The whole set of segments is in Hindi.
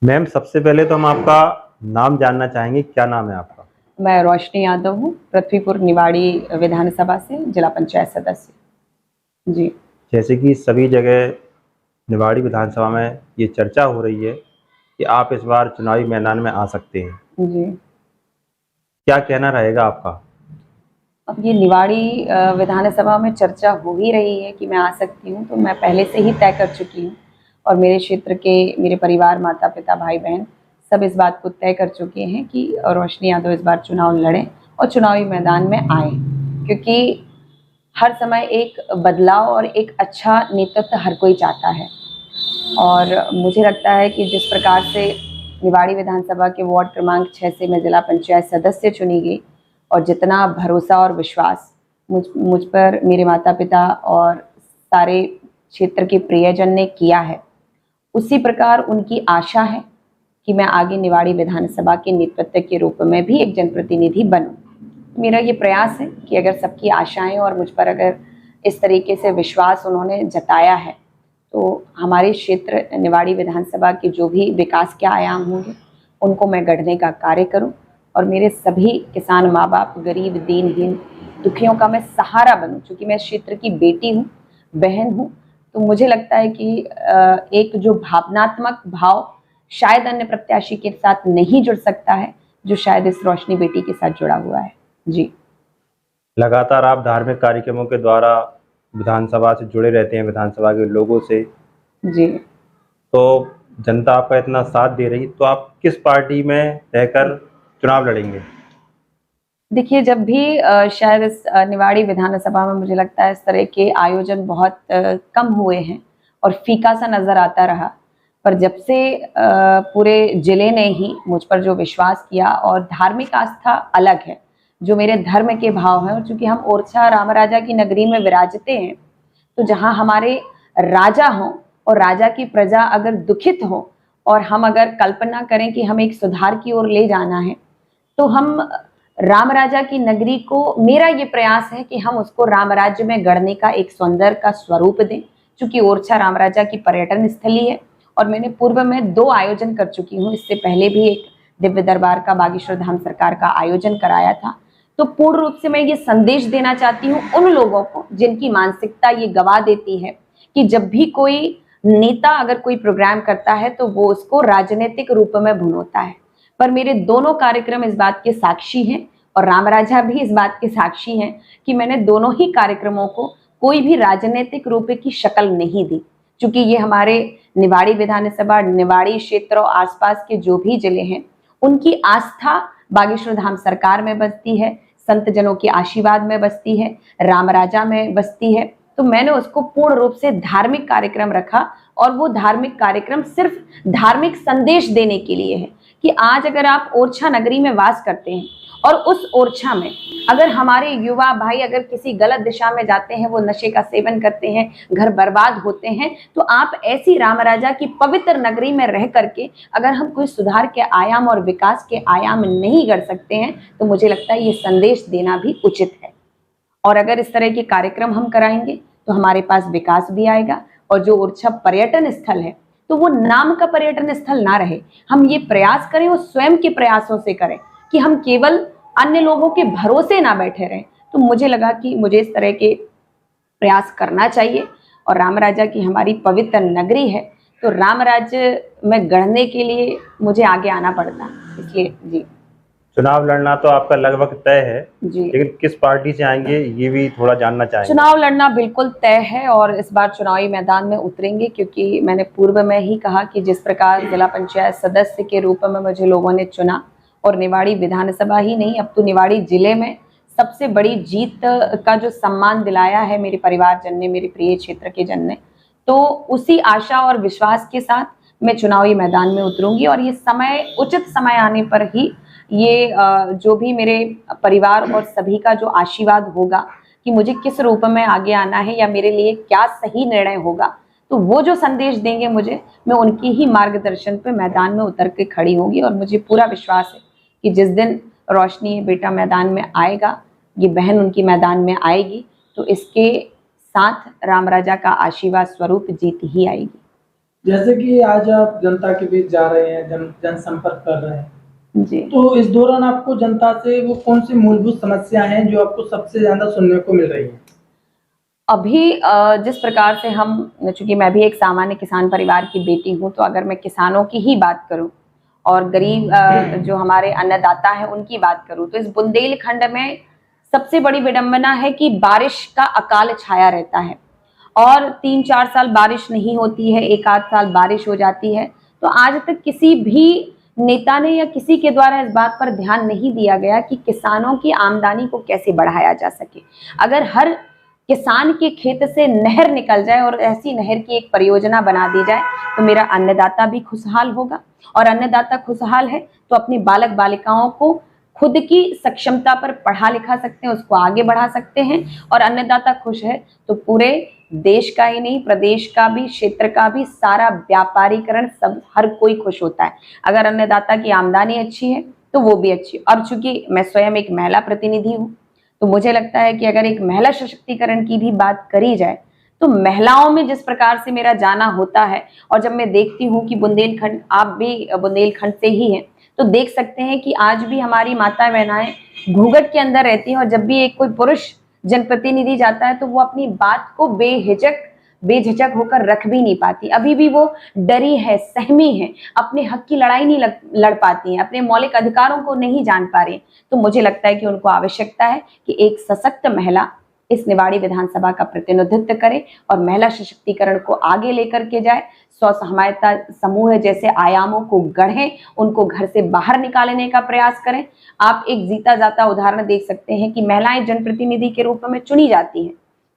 मैम, सबसे पहले तो हम आपका नाम जानना चाहेंगे, क्या नाम है आपका? मैं रोशनी यादव हूँ, पृथ्वीपुर निवाड़ी विधानसभा से जिला पंचायत सदस्य। जी। जैसे कि सभी जगह निवाड़ी विधानसभा में ये चर्चा हो रही है कि आप इस बार चुनावी मैदान में आ सकते हैं। जी। क्या कहना रहेगा आपका? अब ये निवाड़ी विधानसभा में चर्चा हो ही रही है कि मैं आ सकती हूँ, तो मैं पहले से ही तय कर चुकी हूँ और मेरे क्षेत्र के मेरे परिवार, माता पिता, भाई बहन सब इस बात को तय कर चुके हैं कि रोशनी यादव इस बार चुनाव लड़ें और चुनावी मैदान में आएँ, क्योंकि हर समय एक बदलाव और एक अच्छा नेतृत्व हर कोई चाहता है। और मुझे लगता है कि जिस प्रकार से निवाड़ी विधानसभा के वार्ड क्रमांक 6 से मैं जिला पंचायत सदस्य चुनी गई और जितना भरोसा और विश्वास मुझ पर मेरे माता पिता और सारे क्षेत्र के प्रियजन ने किया है, उसी प्रकार उनकी आशा है कि मैं आगे निवाड़ी विधानसभा के नेतृत्व के रूप में भी एक जनप्रतिनिधि बनूं। मेरा ये प्रयास है कि अगर सबकी आशाएं और मुझ पर अगर इस तरीके से विश्वास उन्होंने जताया है, तो हमारे क्षेत्र निवाड़ी विधानसभा के जो भी विकास के आयाम होंगे उनको मैं गढ़ने का कार्य करूं और मेरे सभी किसान माँ बाप, गरीब, दीनहीन, दुखियों का मैं सहारा बनूं। चूँकि मैं इस क्षेत्र की बेटी हूँ, बहन हूँ, तो मुझे लगता है कि एक जो भावनात्मक भाव शायद अन्य प्रत्याशी के साथ नहीं जुड़ सकता है, जो शायद इस रोशनी बेटी के साथ जुड़ा हुआ है। जी। लगातार आप धार्मिक कार्यक्रमों के द्वारा विधानसभा से जुड़े रहते हैं, विधानसभा के लोगों से। जी। तो जनता आपका इतना साथ दे रही, तो आप किस पार्टी में रहकर चुनाव लड़ेंगे? देखिए, जब भी शायद इस निवाड़ी विधानसभा में मुझे लगता है इस तरह के आयोजन बहुत कम हुए हैं और फीका सा नज़र आता रहा। पर जब से पूरे ज़िले ने ही मुझ पर जो विश्वास किया और धार्मिक आस्था अलग है, जो मेरे धर्म के भाव हैं, और चूँकि हम ओरछा राम राजा की नगरी में विराजते हैं, तो जहाँ हमारे राजा हों और राजा की प्रजा अगर दुखित हो और हम अगर कल्पना करें कि हमें एक सुधार की ओर ले जाना है, तो हम राम राजा की नगरी को, मेरा ये प्रयास है कि हम उसको राम राज्य में गढ़ने का एक सौंदर्य का स्वरूप दें। चूँकि ओरछा राम राजा की पर्यटन स्थली है और मैंने पूर्व में 2 आयोजन कर चुकी हूँ। इससे पहले भी एक दिव्य दरबार का बागेश्वर धाम सरकार का आयोजन कराया था। तो पूर्ण रूप से मैं ये संदेश देना चाहती हूँ उन लोगों को जिनकी मानसिकता ये गवा देती है कि जब भी कोई नेता अगर कोई प्रोग्राम करता है तो वो उसको राजनीतिक रूप में भुनोता है। पर मेरे दोनों कार्यक्रम इस बात के साक्षी हैं और राम राजा भी इस बात के साक्षी हैं कि मैंने दोनों ही कार्यक्रमों को कोई भी राजनीतिक रूप की शक्ल नहीं दी। चूंकि ये हमारे निवाड़ी विधानसभा, निवाड़ी क्षेत्र और आसपास के जो भी जिले हैं, उनकी आस्था बागेश्वर धाम सरकार में बसती है, संत जनों के आशीर्वाद में बसती है, राम राजा में बसती है। तो मैंने उसको पूर्ण रूप से धार्मिक कार्यक्रम रखा और वो धार्मिक कार्यक्रम सिर्फ धार्मिक संदेश देने के लिए है कि आज अगर आप ओरछा नगरी में वास करते हैं और उस ओरछा में अगर हमारे युवा भाई अगर किसी गलत दिशा में जाते हैं, वो नशे का सेवन करते हैं, घर बर्बाद होते हैं, तो आप ऐसी राम राजा की पवित्र नगरी में रह करके अगर हम कोई सुधार के आयाम और विकास के आयाम नहीं कर सकते हैं, तो मुझे लगता है ये संदेश देना भी उचित है। और अगर इस तरह के कार्यक्रम हम कराएंगे तो हमारे पास विकास भी आएगा और जो ओरछा पर्यटन स्थल है, तो वो नाम का पर्यटन स्थल ना रहे। हम ये प्रयास करें, वो स्वयं के प्रयासों से करें कि हम केवल अन्य लोगों के भरोसे ना बैठे रहें। तो मुझे लगा कि मुझे इस तरह के प्रयास करना चाहिए और राम राजा की हमारी पवित्र नगरी है, तो राम राज्य में गढ़ने के लिए मुझे आगे आना पड़ता, इसलिए जी। चुनाव लड़ना तो आपका लगभग तय है, जी। लेकिन किस पार्टी से आएंगे ये भी थोड़ा जानना चाहेंगे। चुनाव लड़ना बिल्कुल तय है और इस बार चुनावी मैदान में उतरेंगे, क्योंकि मैंने पूर्व में ही कहा कि जिस प्रकार जिला पंचायत सदस्य के रूप में मुझे लोगों ने चुना और निवाड़ी विधानसभा ही नहीं, अब तो निवाड़ी जिले में सबसे बड़ी जीत का जो सम्मान दिलाया है मेरे परिवारजन ने, मेरे प्रिय क्षेत्र के जन ने, तो उसी आशा और विश्वास के साथ मैं चुनावी मैदान में उतरूंगी और ये समय, उचित समय आने पर ही ये जो भी मेरे परिवार और सभी का जो आशीर्वाद होगा कि मुझे किस रूप में आगे आना है या मेरे लिए क्या सही निर्णय होगा, तो वो जो संदेश देंगे मुझे, मैं उनकी ही मार्गदर्शन पे मैदान में उतर के खड़ी होंगी। और मुझे पूरा विश्वास है कि जिस दिन रोशनी बेटा मैदान में आएगा, ये बहन उनकी मैदान में आएगी, तो इसके साथ राम राजा का आशीर्वाद स्वरूप जीत ही आएगी। जैसे कि आज आप जनता के बीच जा रहे हैं, जनसंपर्क कर रहे हैं, जी। तो इस दौरान आपको जनता से वो कौन-सी मूलभूत समस्या हैं जो आपको सबसे ज़्यादा सुनने को मिल रही हैं? अभी जिस प्रकार से हम, चूँकि मैं भी एक सामान्य किसान परिवार की बेटी हूँ, तो अगर मैं किसानों की ही बात करूँ और गरीब जो हमारे अन्नदाता हैं उनकी बात करूँ, तो इस बुंदेलखंड में सबसे बड़ी विडंबना है कि बारिश का अकाल छाया रहता है और 3-4 साल बारिश नहीं होती है, 1 आध साल बारिश हो जाती है। तो आज तक किसी भी नेता ने या किसी के द्वारा इस बात पर ध्यान नहीं दिया गया कि किसानों की आमदनी को कैसे बढ़ाया जा सके। अगर हर किसान के खेत से नहर निकल जाए और ऐसी नहर की एक परियोजना बना दी जाए, तो मेरा अन्नदाता भी खुशहाल होगा और अन्नदाता खुशहाल है तो अपनी बालक बालिकाओं को खुद की सक्षमता पर पढ़ा लिखा सकते हैं, उसको आगे बढ़ा सकते हैं और अन्नदाता खुश है तो पूरे देश का ही नहीं, प्रदेश का भी, क्षेत्र का भी सारा व्यापारीकरण, सब हर कोई खुश होता है। अगर अन्नदाता की आमदनी अच्छी है तो वो भी अच्छी है। और चूंकि मैं स्वयं एक महिला प्रतिनिधि हूँ, तो मुझे लगता है कि अगर एक महिला सशक्तिकरण की भी बात करी जाए, तो महिलाओं में जिस प्रकार से मेरा जाना होता है और जब मैं देखती हूँ कि बुंदेलखंड, आप भी बुंदेलखंड से ही हैं, तो देख सकते हैं कि आज भी हमारी माता बहनाएं घूंघट के अंदर रहती हैं और जब भी एक कोई पुरुष जनप्रतिनिधि जाता है तो वो अपनी बात को बेझिझक होकर रख भी नहीं पाती। अभी भी वो डरी है, सहमी है, अपने हक की लड़ाई नहीं लड़ पाती हैं, अपने मौलिक अधिकारों को नहीं जान पा रही। तो मुझे लगता है कि उनको आवश्यकता है कि एक सशक्त महिला इस निवाड़ी विधानसभा का प्रतिनिधित्व करे और महिला सशक्तिकरण को आगे लेकर के जाए, स्व सहायता समूह जैसे आयामों को गढ़ें, उनको घर से बाहर निकालने का प्रयास करें। आप एक जीता जाता उदाहरण देख सकते हैं कि महिलाएं जनप्रतिनिधि के रूप में चुनी जाती हैं,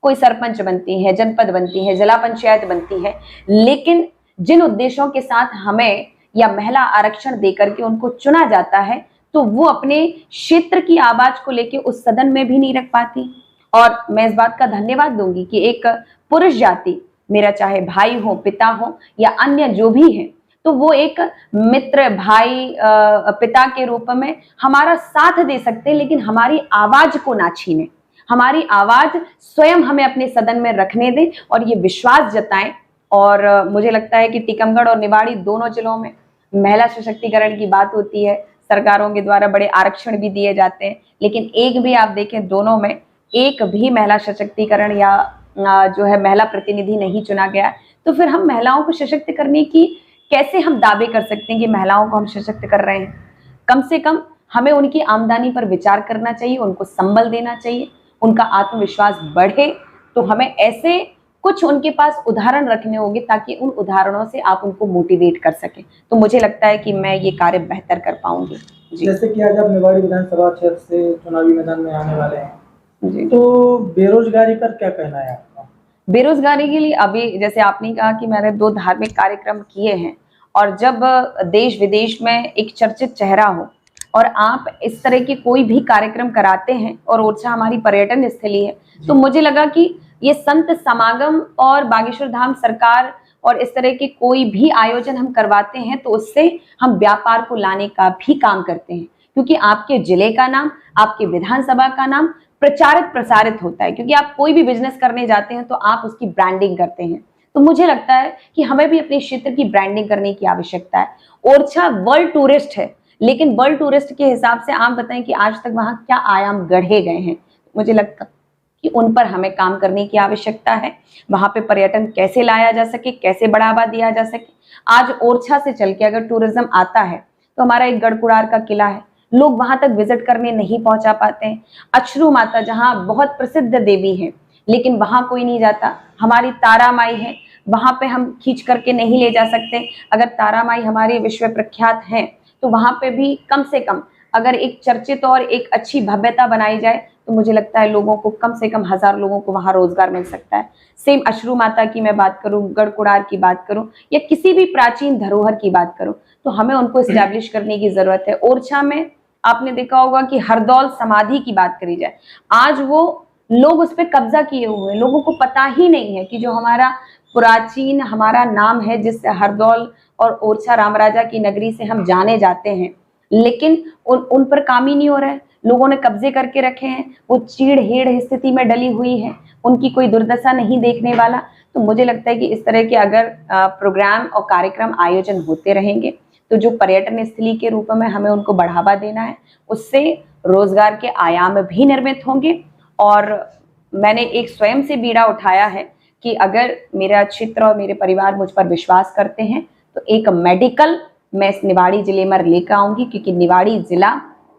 कोई सरपंच बनती है, जनपद बनती है, जिला पंचायत बनती है, लेकिन जिन उद्देश्यों के साथ हमें या महिला आरक्षण देकर के उनको चुना जाता है, तो वो अपने क्षेत्र की आवाज को लेके उस सदन में भी नहीं रख पाती। और मैं इस बात का धन्यवाद दूंगी कि एक पुरुष जाति, मेरा चाहे भाई हो, पिता हो या अन्य जो भी है, तो वो एक मित्र, भाई, पिता के रूप में हमारा साथ दे सकते हैं, लेकिन हमारी आवाज को ना छीने, हमारी आवाज स्वयं हमें अपने सदन में रखने दें और ये विश्वास जताएं। और मुझे लगता है कि टीकमगढ़ और निवाड़ी दोनों जिलों में महिला सशक्तिकरण की बात होती है, सरकारों के द्वारा बड़े आरक्षण भी दिए जाते हैं, लेकिन एक भी आप देखें, दोनों में एक भी महिला सशक्तिकरण या जो है महिला प्रतिनिधि नहीं चुना गया। तो फिर हम महिलाओं को सशक्त करने की कैसे हम दावे कर सकते हैं कि महिलाओं को हम सशक्त कर रहे हैं? कम से कम हमें उनकी आमदनी पर विचार करना चाहिए, उनको संबल देना चाहिए, उनका आत्मविश्वास बढ़े। तो हमें ऐसे कुछ उनके पास उदाहरण रखने होंगे ताकि उन उदाहरणों से आप उनको मोटिवेट कर सकें। तो मुझे लगता है कि मैं ये कार्य बेहतर कर पाऊंगी। जी। जैसे कि आज आप निवाड़ी विधानसभा क्षेत्र से चुनावी मैदान में आने वाले हैं, जी। तो बेरोजगारी पर क्या कहना है आपका? बेरोजगारी के लिए अभी जैसे आपने कहा कि मैंने 2 धार्मिक कार्यक्रम किए हैं और जब देश विदेश में एक चर्चित चेहरा हो और आप इस तरह के कोई भी कार्यक्रम कराते हैं और ओरछा हमारी पर्यटन स्थली है, तो मुझे लगा कि ये संत समागम और बागेश्वर धाम सरकार और इस तरह के कोई भी आयोजन हम करवाते हैं तो उससे हम व्यापार को लाने का भी काम करते हैं, क्योंकि आपके जिले का नाम, आपके विधानसभा का नाम प्रचारित प्रसारित होता है। क्योंकि आप कोई भी बिजनेस करने जाते हैं तो आप उसकी ब्रांडिंग करते हैं। तो मुझे लगता है कि हमें भी अपने क्षेत्र की ब्रांडिंग करने की आवश्यकता है। ओरछा वर्ल्ड टूरिस्ट है, लेकिन वर्ल्ड टूरिस्ट के हिसाब से आप बताएं कि आज तक वहां क्या आयाम गढ़े गए हैं? मुझे लगता कि उन पर हमें काम करने की आवश्यकता है। वहां पे पर्यटन कैसे लाया जा सके, कैसे बढ़ावा दिया जा सके। आज ओरछा से चल के अगर टूरिज्म आता है तो हमारा एक गढ़कुड़ार का किला है, लोग वहां तक विजिट करने नहीं पहुंचा पाते हैं। अछरू माता जहां बहुत प्रसिद्ध देवी है, लेकिन वहां कोई नहीं जाता। हमारी तारा माई है, वहां पे हम खींच करके नहीं ले जा सकते। अगर तारा माई हमारी विश्व प्रख्यात हैं, तो वहां पे भी कम से कम अगर एक चर्चित और एक अच्छी भव्यता बनाई जाए तो मुझे लगता है लोगों को कम से कम 1000 लोगों को वहां रोजगार मिल सकता है। सेम अश्रू माता की मैं बात करूं, गढ़कुड़ार की बात करूं या किसी भी प्राचीन धरोहर की बात करूं, तो हमें उनको एस्टैब्लिश करने की जरूरत है। ओरछा में आपने देखा होगा कि हरदौल समाधि की बात करी जाए, आज वो लोग उस पर कब्जा किए हुए हैं, लोगों को पता ही नहीं है कि जो हमारा प्राचीन हमारा नाम है, जिस हरदौल और ओरछा राम राजा की नगरी से हम जाने जाते हैं, लेकिन उन पर काम ही नहीं हो रहा है। लोगों ने कब्जे करके रखे हैं, वो चीड़-हेड़ स्थिति में डली हुई है, उनकी कोई दुर्दशा नहीं देखने वाला। तो मुझे लगता है कि इस तरह के अगर प्रोग्राम और कार्यक्रम आयोजन होते रहेंगे, तो जो पर्यटन स्थली के रूप में हमें उनको बढ़ावा देना है, उससे रोजगार के आयाम भी निर्मित होंगे। और मैंने एक स्वयं से बीड़ा उठाया है कि अगर मेरा क्षेत्र और मेरे परिवार मुझ पर विश्वास करते हैं, तो एक मेडिकल मैं इस निवाड़ी जिले में लेकर आऊंगी, क्योंकि निवाड़ी जिला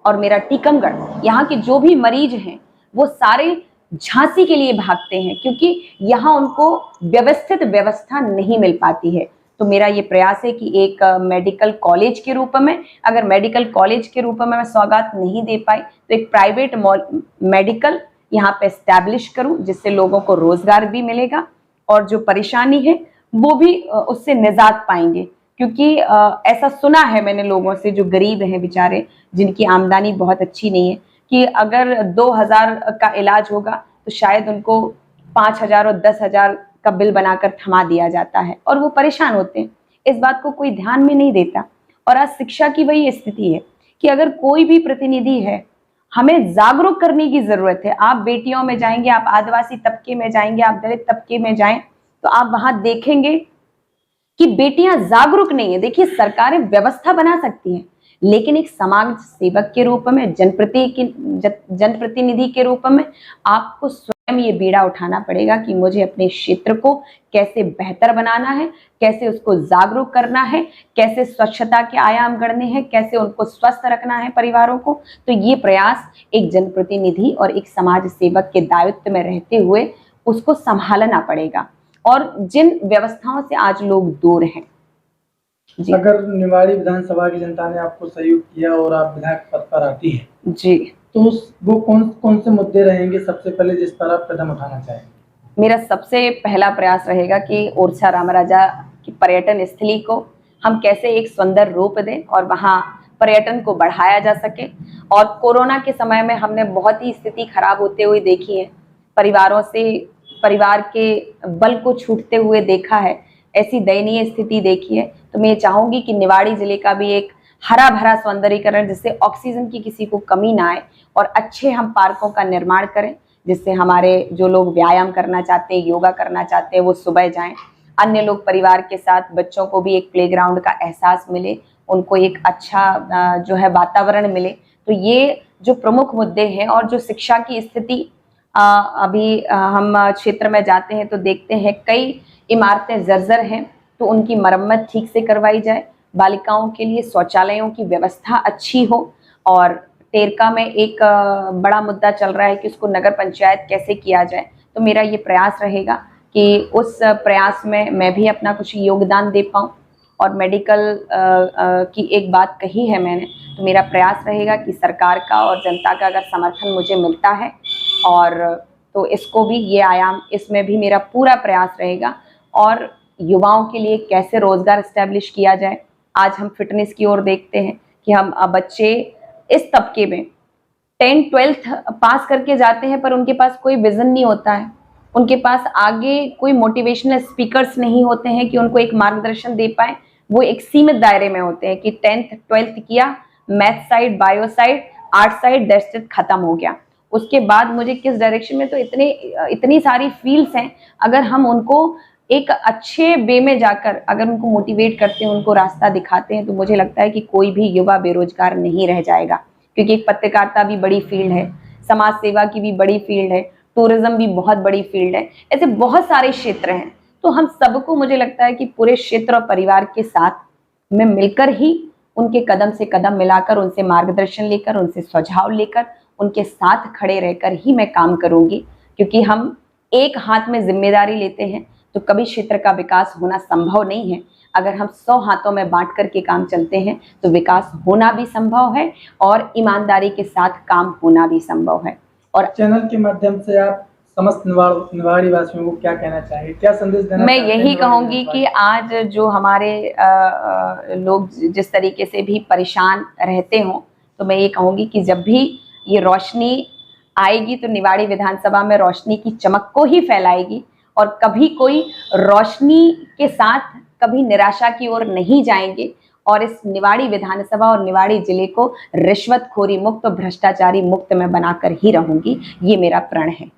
और मेरा टीकमगढ़, यहाँ के जो भी मरीज हैं वो सारे झांसी के लिए भागते हैं, क्योंकि यहाँ उनको व्यवस्थित व्यवस्था नहीं मिल पाती है। तो मेरा ये प्रयास है कि एक मेडिकल कॉलेज के रूप में, अगर मेडिकल कॉलेज के रूप में मैं सौगात नहीं दे पाई, तो एक प्राइवेट मेडिकल यहाँ पे एस्टैब्लिश करूं, जिससे लोगों को रोजगार भी मिलेगा और जो परेशानी है वो भी उससे निजात पाएंगे। क्योंकि ऐसा सुना है मैंने लोगों से जो गरीब हैं बेचारे, जिनकी आमदनी बहुत अच्छी नहीं है, कि अगर 2000 का इलाज होगा तो शायद उनको 5000 और 10,000 का बिल बनाकर थमा दिया जाता है और वो परेशान होते हैं। इस बात को कोई ध्यान में नहीं देता। और आज शिक्षा की वही स्थिति है कि अगर कोई भी प्रतिनिधि है, हमें जागरूक करने की जरूरत है। आप बेटियों में जाएंगे, आप आदिवासी तबके में जाएंगे, आप दलित तबके में जाएं, तो आप वहां देखेंगे कि बेटियां जागरूक नहीं है। देखिए, सरकारें व्यवस्था बना सकती हैं, लेकिन एक समाज सेवक के रूप में, जनप्रतिनिधि के रूप में आपको स्वयं ये बीड़ा उठाना पड़ेगा कि मुझे अपने क्षेत्र को कैसे बेहतर बनाना है, कैसे उसको जागरूक करना है, कैसे स्वच्छता के आयाम गढ़ने हैं, कैसे उनको स्वस्थ रखना है परिवारों को। तो ये प्रयास एक जनप्रतिनिधि और एक समाज सेवक के दायित्व में रहते हुए उसको संभालना पड़ेगा, और जिन व्यवस्थाओं से आज लोग दूर हैं। जी। अगर निवाड़ी विधानसभा की जनता ने आपको सहयोग किया और आप विधायक पद पर आती हैं, जी, तो वो कौन कौन से मुद्दे रहेंगे सबसे पहले जिस पर आप कदम उठाना चाहेंगे? मेरा सबसे पहला प्रयास रहेगा कि ओरछा रामराजा की पर्यटन स्थली को हम कैसे एक सुंदर रूप दें और वहाँ पर्यटन को बढ़ाया जा सके। और कोरोना के समय में हमने बहुत ही स्थिति खराब होते हुए देखी है, परिवार के बल को छूटते हुए देखा है, ऐसी दयनीय स्थिति देखी है। तो मैं ये चाहूंगी कि निवाड़ी जिले का भी एक हरा भरा सौंदर्यीकरण, जिससे ऑक्सीजन की किसी को कमी ना आए, और अच्छे हम पार्कों का निर्माण करें, जिससे हमारे जो लोग व्यायाम करना चाहते हैं, योगा करना चाहते हैं, वो सुबह जाएं। अन्य लोग परिवार के साथ, बच्चों को भी एक प्लेग्राउंड का एहसास मिले, उनको एक अच्छा जो है वातावरण मिले। तो ये जो प्रमुख मुद्दे हैं, और जो शिक्षा की स्थिति अभी हम क्षेत्र में जाते हैं तो देखते हैं कई इमारतें जर्जर हैं, तो उनकी मरम्मत ठीक से करवाई जाए। बालिकाओं के लिए शौचालयों की व्यवस्था अच्छी हो। और टेरका में एक बड़ा मुद्दा चल रहा है कि उसको नगर पंचायत कैसे किया जाए। तो मेरा ये प्रयास रहेगा कि उस प्रयास में मैं भी अपना कुछ योगदान दे पाऊँ। और मेडिकल की एक बात कही है मैंने, तो मेरा प्रयास रहेगा कि सरकार का और जनता का अगर समर्थन मुझे मिलता है, और तो इसको भी, ये आयाम, इसमें भी मेरा पूरा प्रयास रहेगा। और युवाओं के लिए कैसे रोजगार एस्टेब्लिश किया जाए। आज हम फिटनेस की ओर देखते हैं कि हम बच्चे इस तबके में 10-12th पास करके जाते हैं, पर उनके पास कोई विजन नहीं होता है, उनके पास आगे कोई मोटिवेशनल स्पीकर्स नहीं होते हैं कि उनको एक मार्गदर्शन दे पाए। वो एक सीमित दायरे में होते हैं कि 10th 12th किया, math side, bio side, art side, that's it, खत्म हो गया। उसके बाद मुझे किस डायरेक्शन में, तो इतनी सारी फील्ड्स हैं। अगर हम उनको एक अच्छे वे में जाकर अगर उनको मोटिवेट करते हैं, उनको रास्ता दिखाते हैं, तो मुझे लगता है कि कोई भी युवा बेरोजगार नहीं रह जाएगा। क्योंकि एक पत्रकारिता भी बड़ी फील्ड है, समाज सेवा की भी बड़ी फील्ड है, टूरिज्म भी बहुत बड़ी फील्ड है, ऐसे बहुत सारे क्षेत्र हैं। तो हम सबको, मुझे लगता है कि पूरे क्षेत्र और परिवार के साथ में मिलकर ही, उनके कदम से कदम मिलाकर, उनसे मार्गदर्शन लेकर, उनसे सुझाव लेकर, उनके साथ खड़े रहकर ही मैं काम करूंगी। क्योंकि हम एक हाथ में जिम्मेदारी लेते हैं तो कभी क्षेत्र का विकास होना संभव नहीं है। अगर हम 100 हाथों में बांट करके काम चलते हैं तो विकास होना भी संभव है और ईमानदारी के साथ काम होना भी संभव है। और चैनल के माध्यम से आप समस्त निवाड़ी वासियों को क्या कहना चाहेंगे, क्या संदेश देना मैं चाहते हैं? यही कहूंगी कि आज जो हमारे लोग जिस तरीके से भी परेशान रहते हों, तो मैं ये कहूंगी कि जब भी ये रोशनी आएगी तो निवाड़ी विधानसभा में रोशनी की चमक को ही फैलाएगी। और कभी कोई रोशनी के साथ कभी निराशा की ओर नहीं जाएंगे। और इस निवाड़ी विधानसभा और निवाड़ी जिले को रिश्वतखोरी मुक्त, भ्रष्टाचारी मुक्त मैं बनाकर ही रहूंगी, ये मेरा प्रण है।